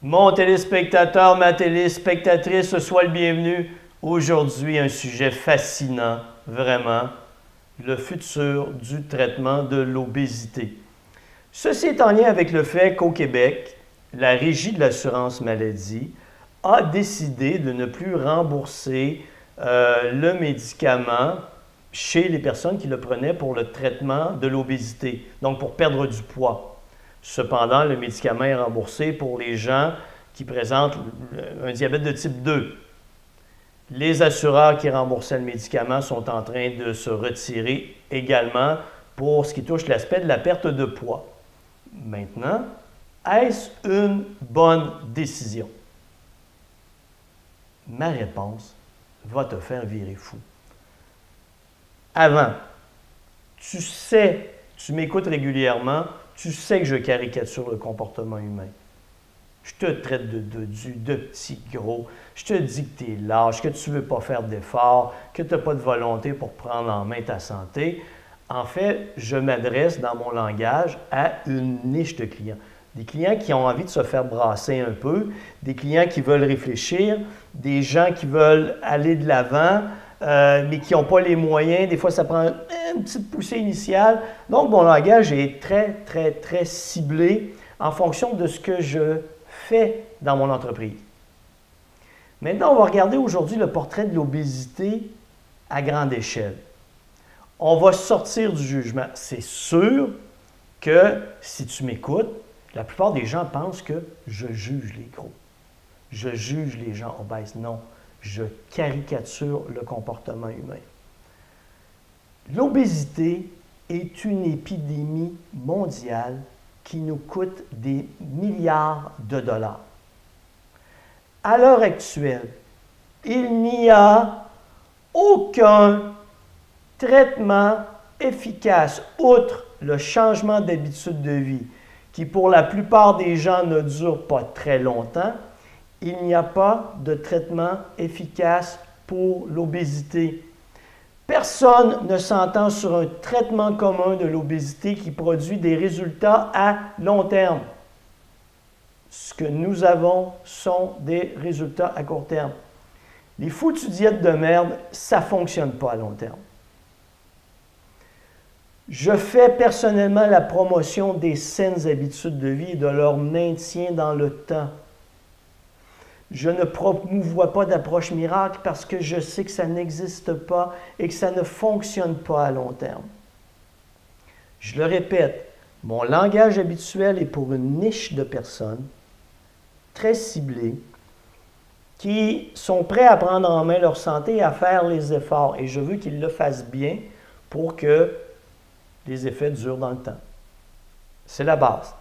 Mon téléspectateur, ma téléspectatrice, sois le bienvenu. Aujourd'hui, un sujet fascinant, vraiment, le futur du traitement de l'obésité. Ceci est en lien avec le fait qu'au Québec, la Régie de l'assurance maladie a décidé de ne plus rembourser le médicament chez les personnes qui le prenaient pour le traitement de l'obésité, donc pour perdre du poids. Cependant, le médicament est remboursé pour les gens qui présentent un diabète de type 2. Les assureurs qui remboursaient le médicament sont en train de se retirer également pour ce qui touche l'aspect de la perte de poids. Maintenant, est-ce une bonne décision? Ma réponse va te faire virer fou. Avant, tu m'écoutes régulièrement, tu sais que je caricature le comportement humain. Je te traite de petit gros, je te dis que tu es lâche, que tu ne veux pas faire d'efforts, que tu n'as pas de volonté pour prendre en main ta santé. En fait, je m'adresse dans mon langage à une niche de clients. Des clients qui ont envie de se faire brasser un peu, des clients qui veulent réfléchir, des gens qui veulent aller de l'avant, mais qui n'ont pas les moyens. Des fois, ça prend une petite poussée initiale. Donc, mon langage est très ciblé en fonction de ce que je fais dans mon entreprise. Maintenant, on va regarder aujourd'hui le portrait de l'obésité à grande échelle. On va sortir du jugement. C'est sûr que si tu m'écoutes, la plupart des gens pensent que je juge les gros. Je juge les gens obèses. Non, je caricature le comportement humain. L'obésité est une épidémie mondiale qui nous coûte des milliards de dollars. À l'heure actuelle, il n'y a aucun traitement efficace, outre le changement d'habitude de vie, qui pour la plupart des gens ne dure pas très longtemps. Il n'y a pas de traitement efficace pour l'obésité. Personne ne s'entend sur un traitement commun de l'obésité qui produit des résultats à long terme. Ce que nous avons sont des résultats à court terme. Les foutues diètes de merde, ça ne fonctionne pas à long terme. Je fais personnellement la promotion des saines habitudes de vie et de leur maintien dans le temps. Je ne promouvois pas d'approche miracle parce que je sais que ça n'existe pas et que ça ne fonctionne pas à long terme. Je le répète, mon langage habituel est pour une niche de personnes très ciblées qui sont prêts à prendre en main leur santé et à faire les efforts. Et je veux qu'ils le fassent bien pour que les effets durent dans le temps. C'est la base.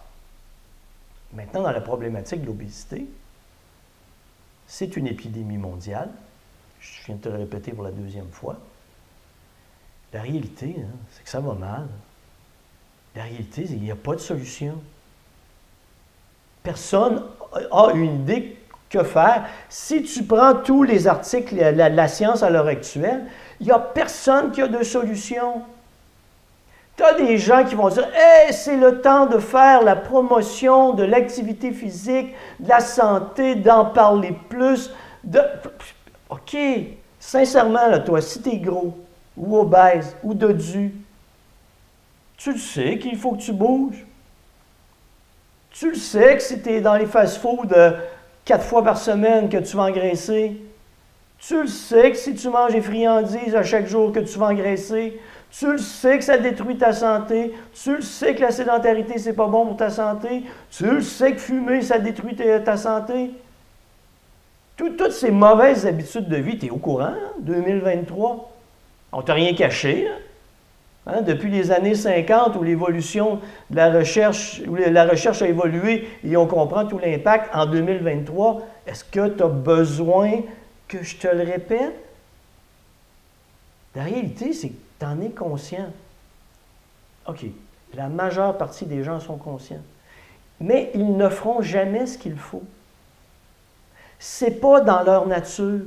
Maintenant, dans la problématique de l'obésité, c'est une épidémie mondiale. Je viens de te le répéter pour la deuxième fois. La réalité, c'est que ça va mal. La réalité, c'est qu'il n'y a pas de solution. Personne a une idée que faire. Si tu prends tous les articles de la science à l'heure actuelle, il n'y a personne qui a de solution. Tu as des gens qui vont dire « Hey, c'est le temps de faire la promotion de l'activité physique, de la santé, d'en parler plus. » OK, sincèrement, là, toi, si tu es gros, ou obèse, ou dodu, tu le sais qu'il faut que tu bouges. Tu le sais que si tu es dans les fast-foods 4 fois par semaine que tu vas engraisser. Tu le sais que si tu manges des friandises à chaque jour que tu vas engraisser. Tu le sais que ça détruit ta santé. Tu le sais que la sédentarité, c'est pas bon pour ta santé. Tu le sais que fumer, ça détruit ta santé. Toutes ces mauvaises habitudes de vie, tu es au courant, 2023. On ne t'a rien caché. Depuis les années 50 où l'évolution de la recherche, où la recherche a évolué et on comprend tout l'impact, en 2023, est-ce que tu as besoin que je te le répète? La réalité, c'est que tu en es conscient. OK, la majeure partie des gens sont conscients. Mais ils ne feront jamais ce qu'il faut. Ce n'est pas dans leur nature.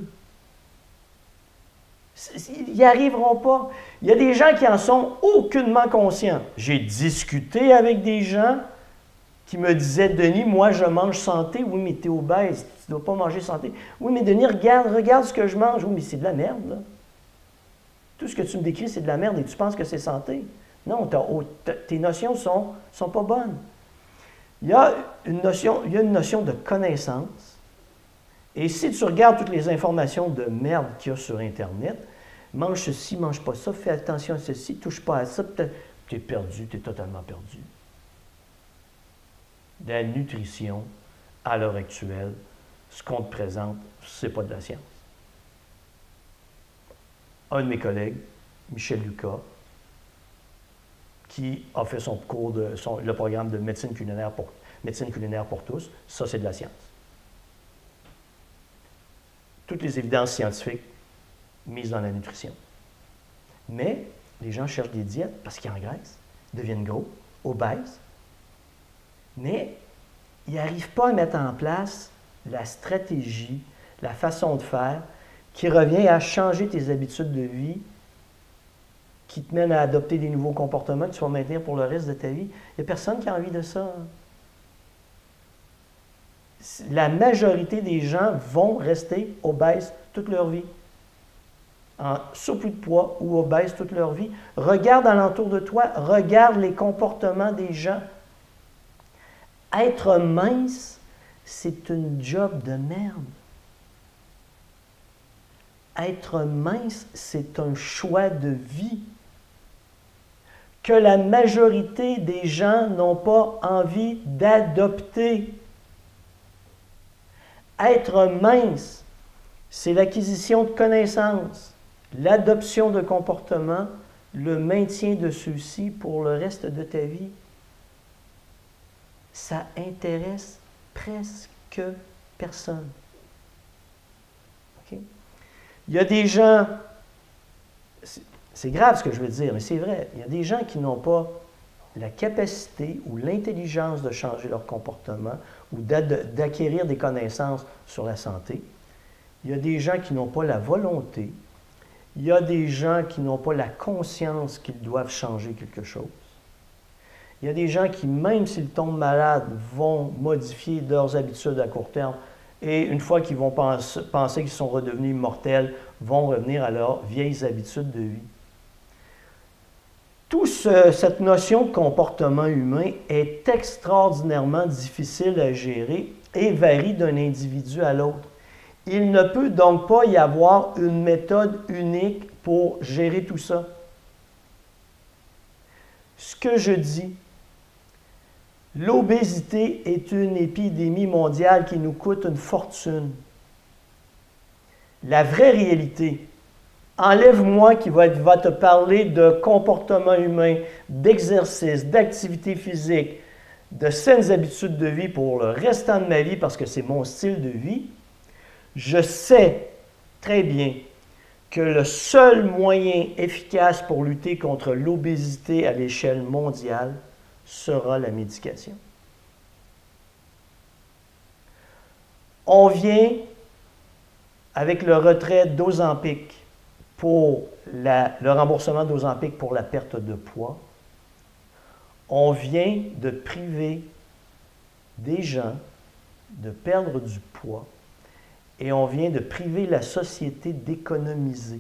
Ils n'y arriveront pas. Il y a des gens qui en sont aucunement conscients. J'ai discuté avec des gens qui me disait, Denis, moi je mange santé. Oui, mais tu es obèse, tu ne dois pas manger santé. Oui, mais Denis, regarde ce que je mange. Oui, mais c'est de la merde, là. Tout ce que tu me décris, c'est de la merde et tu penses que c'est santé. Non, tes notions ne sont pas bonnes. Il y a une notion de connaissance. Et si tu regardes toutes les informations de merde qu'il y a sur Internet, mange ceci, mange pas ça, fais attention à ceci, touche pas à ça, tu es perdu, tu es totalement perdu. La nutrition, à l'heure actuelle, ce qu'on te présente, ce n'est pas de la science. Un de mes collègues, Michel Lucas, qui a fait son cours le programme de médecine culinaire pour tous, ça c'est de la science. Toutes les évidences scientifiques mises dans la nutrition. Mais les gens cherchent des diètes parce qu'ils engraissent, deviennent gros, obèses, mais ils n'arrivent pas à mettre en place la stratégie, la façon de faire qui revient à changer tes habitudes de vie, qui te mène à adopter des nouveaux comportements que tu vas maintenir pour le reste de ta vie. Il n'y a personne qui a envie de ça. La majorité des gens vont rester obèses toute leur vie, en surplus de poids ou obèses toute leur vie. Regarde alentour de toi, regarde les comportements des gens. Être mince, c'est une job de merde. Être mince, c'est un choix de vie que la majorité des gens n'ont pas envie d'adopter. Être mince, c'est l'acquisition de connaissances, l'adoption de comportements, le maintien de ceux-ci pour le reste de ta vie. Ça intéresse presque personne. Okay? Il y a des gens, c'est grave ce que je veux dire, mais c'est vrai, il y a des gens qui n'ont pas la capacité ou l'intelligence de changer leur comportement ou d'acquérir des connaissances sur la santé. Il y a des gens qui n'ont pas la volonté. Il y a des gens qui n'ont pas la conscience qu'ils doivent changer quelque chose. Il y a des gens qui, même s'ils tombent malades, vont modifier leurs habitudes à court terme et une fois qu'ils vont penser qu'ils sont redevenus immortels, vont revenir à leurs vieilles habitudes de vie. Toute cette notion de comportement humain est extraordinairement difficile à gérer et varie d'un individu à l'autre. Il ne peut donc pas y avoir une méthode unique pour gérer tout ça. Ce que je dis, l'obésité est une épidémie mondiale qui nous coûte une fortune. La vraie réalité, enlève-moi qui va te parler de comportement humain, d'exercice, d'activité physique, de saines habitudes de vie pour le restant de ma vie parce que c'est mon style de vie. Je sais très bien que le seul moyen efficace pour lutter contre l'obésité à l'échelle mondiale sera la médication. On vient avec le retrait d'Ozempic pour le remboursement d'Ozempic pour la perte de poids. On vient de priver des gens de perdre du poids et on vient de priver la société d'économiser.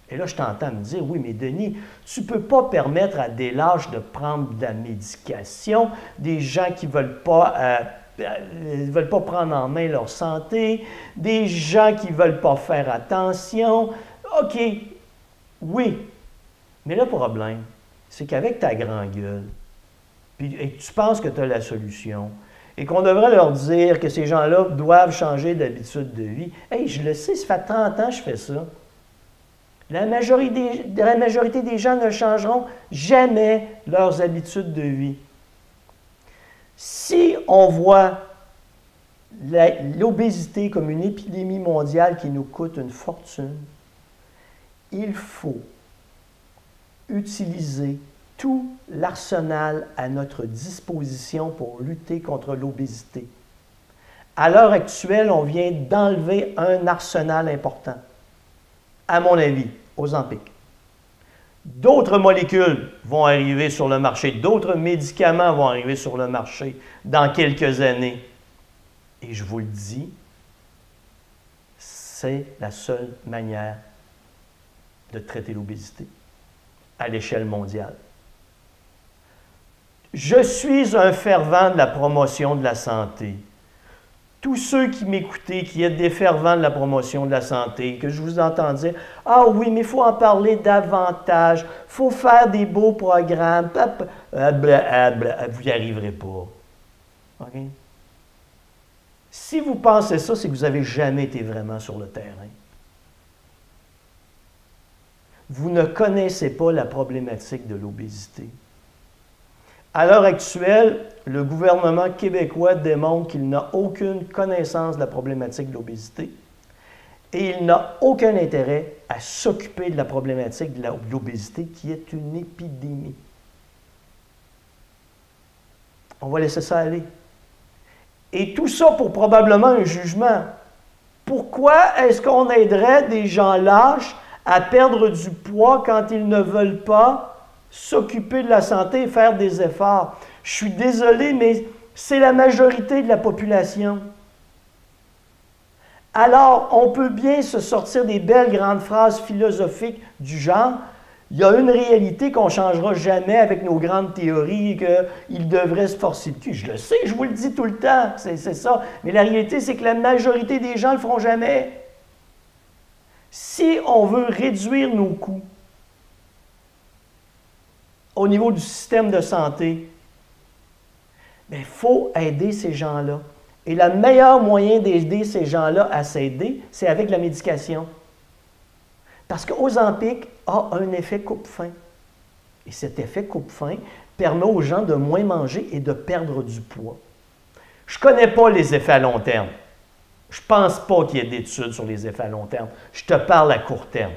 Et là, je t'entends me dire, oui, mais Denis, tu ne peux pas permettre à des lâches de prendre de la médication, des gens qui ne veulent pas prendre en main leur santé, des gens qui ne veulent pas faire attention. OK, oui, mais le problème, c'est qu'avec ta grande gueule, et tu penses que tu as la solution, et qu'on devrait leur dire que ces gens-là doivent changer d'habitude de vie. Hey, je le sais, ça fait 30 ans que je fais ça. La majorité des gens ne changeront jamais leurs habitudes de vie. Si on voit l'obésité comme une épidémie mondiale qui nous coûte une fortune, il faut utiliser tout l'arsenal à notre disposition pour lutter contre l'obésité. À l'heure actuelle, on vient d'enlever un arsenal important, à mon avis, Ozempic. D'autres molécules vont arriver sur le marché, d'autres médicaments vont arriver sur le marché dans quelques années. Et je vous le dis, c'est la seule manière de traiter l'obésité à l'échelle mondiale. Je suis un fervent de la promotion de la santé. Tous ceux qui m'écoutez, qui êtes des fervents de la promotion de la santé, que je vous entends dire « Ah oui, mais il faut en parler davantage, il faut faire des beaux programmes, vous n'y arriverez pas. Okay? » Si vous pensez ça, c'est que vous n'avez jamais été vraiment sur le terrain. Vous ne connaissez pas la problématique de l'obésité. À l'heure actuelle, le gouvernement québécois démontre qu'il n'a aucune connaissance de la problématique de l'obésité et il n'a aucun intérêt à s'occuper de la problématique de l'obésité qui est une épidémie. On va laisser ça aller. Et tout ça pour probablement un jugement. Pourquoi est-ce qu'on aiderait des gens lâches à perdre du poids quand ils ne veulent pas s'occuper de la santé et faire des efforts? Je suis désolé, mais c'est la majorité de la population. Alors, on peut bien se sortir des belles grandes phrases philosophiques du genre « Il y a une réalité qu'on ne changera jamais avec nos grandes théories, qu'il devrait se forcer le cul. » Je le sais, je vous le dis tout le temps, c'est ça. Mais la réalité, c'est que la majorité des gens ne le feront jamais. Si on veut réduire nos coûts au niveau du système de santé, il faut aider ces gens-là. Et le meilleur moyen d'aider ces gens-là à s'aider, c'est avec la médication. Parce qu'Ozempic a un effet coupe-faim. Et cet effet coupe-faim permet aux gens de moins manger et de perdre du poids. Je ne connais pas les effets à long terme. Je ne pense pas qu'il y ait d'études sur les effets à long terme. Je te parle à court terme.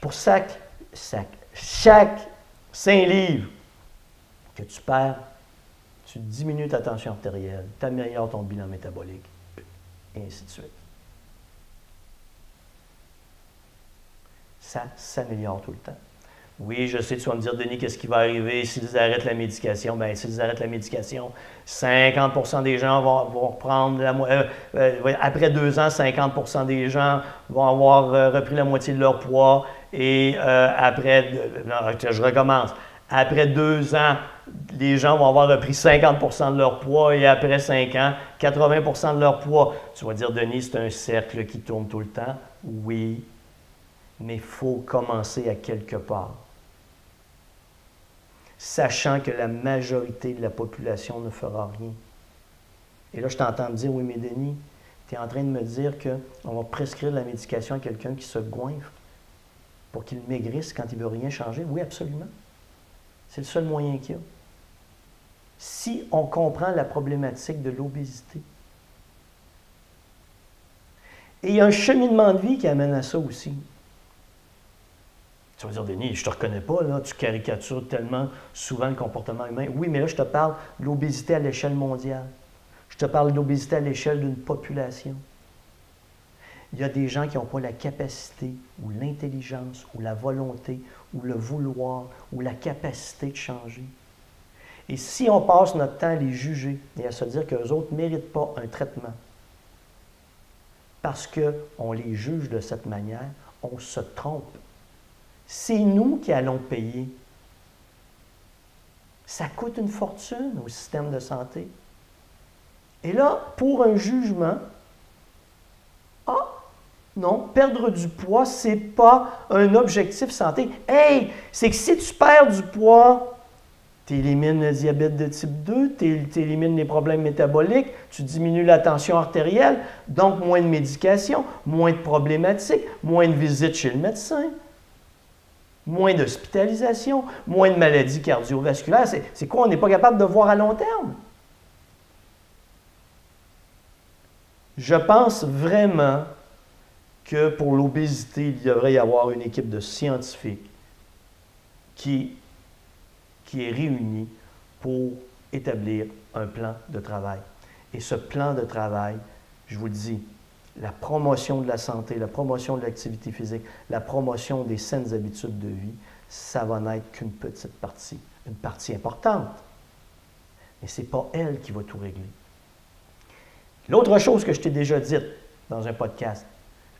Pour chaque 5 livres que tu perds, tu diminues ta tension artérielle, tu améliores ton bilan métabolique, et ainsi de suite. Ça s'améliore tout le temps. Oui, je sais, tu vas me dire, Denis, qu'est-ce qui va arriver s'ils arrêtent la médication? Bien, s'ils arrêtent la médication, 50% des gens vont reprendre après 2 ans, 50% des gens vont avoir repris la moitié de leur poids. Et je recommence. Après 2 ans, les gens vont avoir repris 50% de leur poids et après 5 ans, 80% de leur poids. Tu vas dire, Denis, c'est un cercle qui tourne tout le temps. Oui, mais il faut commencer à quelque part. Sachant que la majorité de la population ne fera rien. Et là, je t'entends me dire, oui, mais Denis, tu es en train de me dire qu'on va prescrire la médication à quelqu'un qui se goinfre pour qu'il maigrisse quand il ne veut rien changer? Oui, absolument. C'est le seul moyen qu'il y a. Si on comprend la problématique de l'obésité. Et il y a un cheminement de vie qui amène à ça aussi. Tu vas dire, Denis, je ne te reconnais pas, là, tu caricatures tellement souvent le comportement humain. Oui, mais là, je te parle de l'obésité à l'échelle mondiale. Je te parle de l'obésité à l'échelle d'une population. Il y a des gens qui n'ont pas la capacité, ou l'intelligence, ou la volonté, ou le vouloir, ou la capacité de changer. Et si on passe notre temps à les juger et à se dire qu'eux autres ne méritent pas un traitement, parce qu'on les juge de cette manière, on se trompe. C'est nous qui allons payer. Ça coûte une fortune au système de santé. Et là, pour un jugement, non, perdre du poids, ce n'est pas un objectif santé. Hey, c'est que si tu perds du poids, tu élimines le diabète de type 2, tu élimines les problèmes métaboliques, tu diminues la tension artérielle, donc moins de médication, moins de problématiques, moins de visites chez le médecin, moins d'hospitalisation, moins de maladies cardiovasculaires. C'est quoi? On n'est pas capable de voir à long terme. Je pense vraiment que pour l'obésité, il devrait y avoir une équipe de scientifiques qui est réunie pour établir un plan de travail. Et ce plan de travail, je vous le dis, la promotion de la santé, la promotion de l'activité physique, la promotion des saines habitudes de vie, ça va n'être qu'une petite partie, une partie importante. Mais ce n'est pas elle qui va tout régler. L'autre chose que je t'ai déjà dite dans un podcast,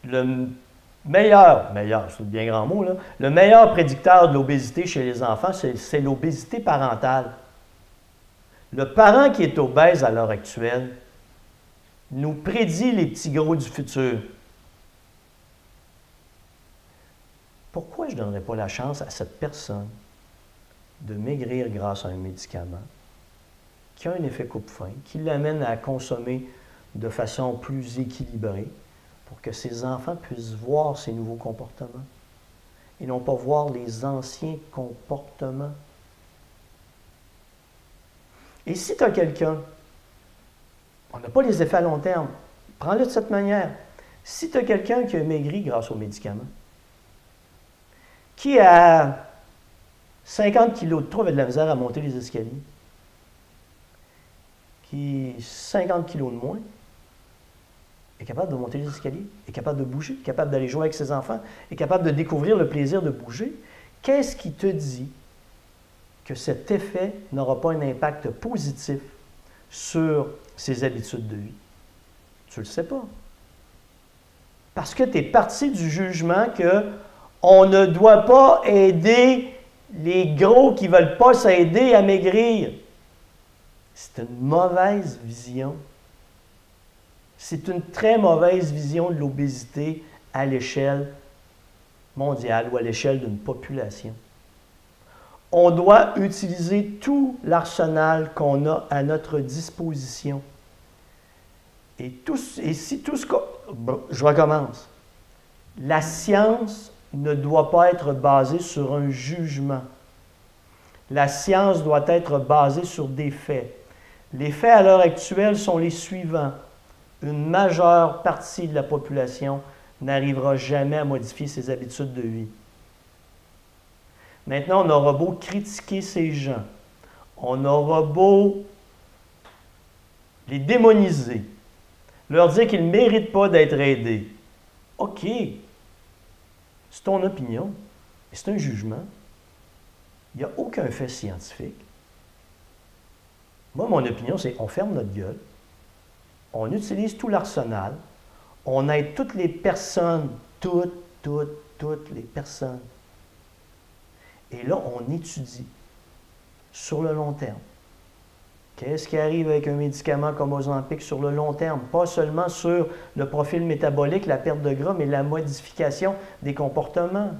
le meilleur, c'est un bien grand mot, là, le meilleur prédicteur de l'obésité chez les enfants, c'est l'obésité parentale. Le parent qui est obèse à l'heure actuelle nous prédit les petits gros du futur. Pourquoi je ne donnerais pas la chance à cette personne de maigrir grâce à un médicament qui a un effet coupe-faim, qui l'amène à consommer de façon plus équilibrée pour que ses enfants puissent voir ces nouveaux comportements et non pas voir les anciens comportements? Et si tu as quelqu'un, on n'a pas les effets à long terme, prends-le de cette manière. Si tu as quelqu'un qui a maigri grâce aux médicaments, qui a 50 kilos de trop avait de la misère à monter les escaliers, qui 50 kilos de moins, est capable de monter les escaliers, est capable de bouger, est capable d'aller jouer avec ses enfants, est capable de découvrir le plaisir de bouger, qu'est-ce qui te dit que cet effet n'aura pas un impact positif sur ses habitudes de vie? Tu ne le sais pas. Parce que tu es parti du jugement qu'on ne doit pas aider les gros qui ne veulent pas s'aider à maigrir. C'est une mauvaise vision. C'est une très mauvaise vision de l'obésité à l'échelle mondiale ou à l'échelle d'une population. On doit utiliser tout l'arsenal qu'on a à notre disposition. Je recommence. La science ne doit pas être basée sur un jugement. La science doit être basée sur des faits. Les faits à l'heure actuelle sont les suivants. Une majeure partie de la population n'arrivera jamais à modifier ses habitudes de vie. Maintenant, on aura beau critiquer ces gens, on aura beau les démoniser, leur dire qu'ils ne méritent pas d'être aidés. OK, c'est ton opinion, et c'est un jugement. Il n'y a aucun fait scientifique. Moi, mon opinion, c'est qu'on ferme notre gueule, on utilise tout l'arsenal, on aide toutes les personnes, toutes les personnes. Et là, on étudie sur le long terme. Qu'est-ce qui arrive avec un médicament comme Ozempic sur le long terme? Pas seulement sur le profil métabolique, la perte de gras, mais la modification des comportements.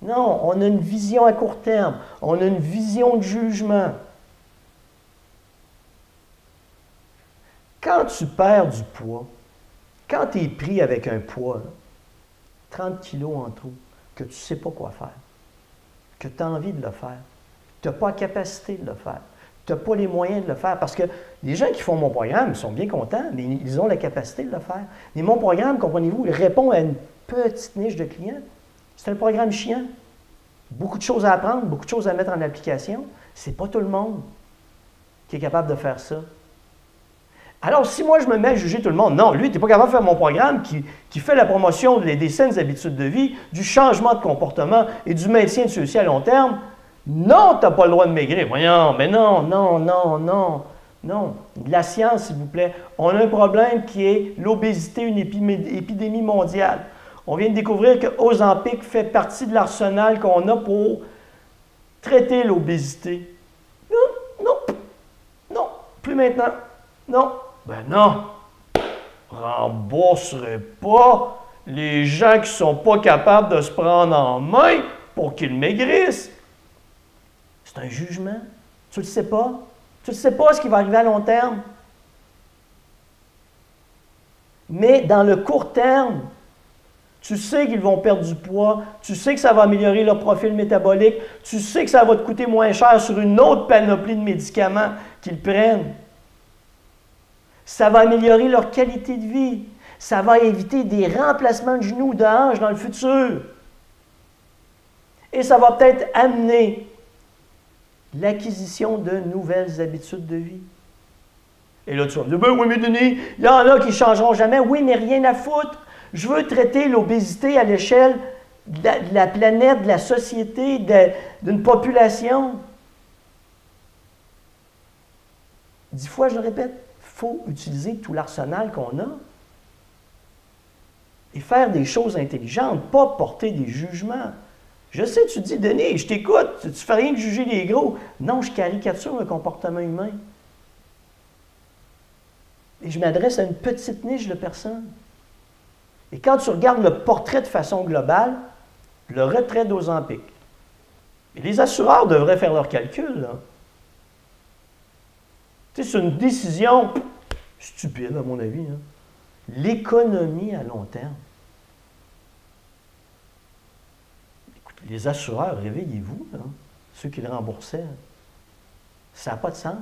Non, on a une vision à court terme. On a une vision de jugement. Quand tu perds du poids, quand tu es pris avec un poids, 30 kilos en trop, que tu ne sais pas quoi faire, que tu as envie de le faire, tu n'as pas la capacité de le faire, tu n'as pas les moyens de le faire, parce que les gens qui font mon programme sont bien contents, mais ils ont la capacité de le faire. Mais mon programme, comprenez-vous, il répond à une petite niche de clients. C'est un programme chiant. Beaucoup de choses à apprendre, beaucoup de choses à mettre en application. Ce n'est pas tout le monde qui est capable de faire ça. Alors, si moi, je me mets à juger tout le monde, non, lui, tu n'es pas capable de faire mon programme qui fait la promotion des saines habitudes de vie, du changement de comportement et du maintien de ceux-ci à long terme, non, tu n'as pas le droit de maigrir. Voyons, mais non. La science, s'il vous plaît. On a un problème qui est l'obésité, une épidémie mondiale. On vient de découvrir que Ozempic fait partie de l'arsenal qu'on a pour traiter l'obésité. Non, plus maintenant. Non. Ben non, rembourserai pas les gens qui ne sont pas capables de se prendre en main pour qu'ils maigrissent. C'est un jugement. Tu ne le sais pas. Tu ne sais pas ce qui va arriver à long terme. Mais dans le court terme, tu sais qu'ils vont perdre du poids, tu sais que ça va améliorer leur profil métabolique, tu sais que ça va te coûter moins cher sur une autre panoplie de médicaments qu'ils prennent. Ça va améliorer leur qualité de vie. Ça va éviter des remplacements de genoux ou de hanches dans le futur. Et ça va peut-être amener l'acquisition de nouvelles habitudes de vie. Et là, tu vas me dire, ben oui, mais Denis, il y en a qui ne changeront jamais. Oui, mais rien à foutre. Je veux traiter l'obésité à l'échelle de la planète, de la société, d'une population. 10 fois, je le répète, il faut utiliser tout l'arsenal qu'on a et faire des choses intelligentes, pas porter des jugements. Je sais, tu dis, Denis, je t'écoute, tu ne fais rien que juger les gros. Non, je caricature le comportement humain. Et je m'adresse à une petite niche de personnes. Et quand tu regardes le portrait de façon globale, le retrait d'Ozempic. Et les assureurs devraient faire leurs calculs, là. Tu sais, c'est une décision stupide, à mon avis. Hein. L'économie à long terme. Écoute, les assureurs, réveillez-vous, là, ceux qui le remboursaient. Ça n'a pas de sens.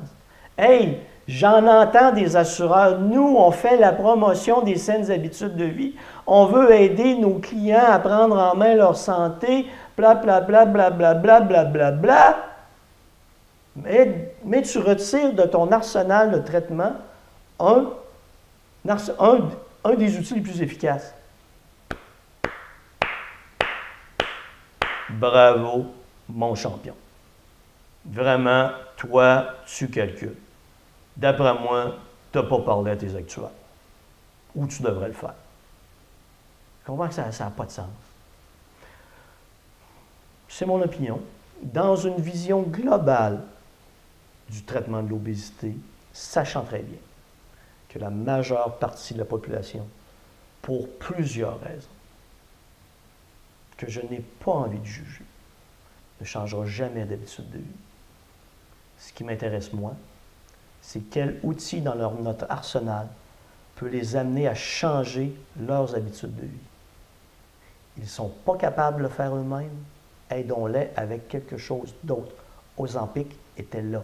Hey, j'en entends des assureurs. Nous, on fait la promotion des saines habitudes de vie. On veut aider nos clients à prendre en main leur santé, blablabla, blablabla, blablabla. Mais tu retires de ton arsenal de traitement un des outils les plus efficaces. Bravo, mon champion. Vraiment, toi, tu calcules. D'après moi, tu n'as pas parlé à tes actuaires. Ou tu devrais le faire. Je comprends que ça n'a pas de sens. C'est mon opinion. Dans une vision globale du traitement de l'obésité, sachant très bien que la majeure partie de la population, pour plusieurs raisons, que je n'ai pas envie de juger, ne changera jamais d'habitude de vie. Ce qui m'intéresse, moi, c'est quel outil dans notre arsenal peut les amener à changer leurs habitudes de vie. Ils ne sont pas capables de le faire eux-mêmes. Aidons-les avec quelque chose d'autre. Ozempic était là.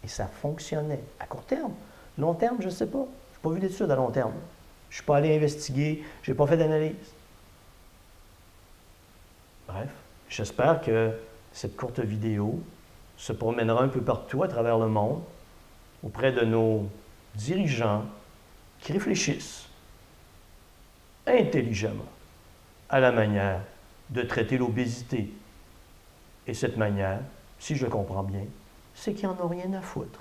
Et ça fonctionnait. À court terme. Long terme, je ne sais pas. Je n'ai pas vu d'études à long terme. Je ne suis pas allé investiguer. Je n'ai pas fait d'analyse. Bref, j'espère que cette courte vidéo se promènera un peu partout à travers le monde, auprès de nos dirigeants qui réfléchissent intelligemment à la manière de traiter l'obésité. Et cette manière, si je comprends bien, c'est qu'ils n'en ont rien à foutre.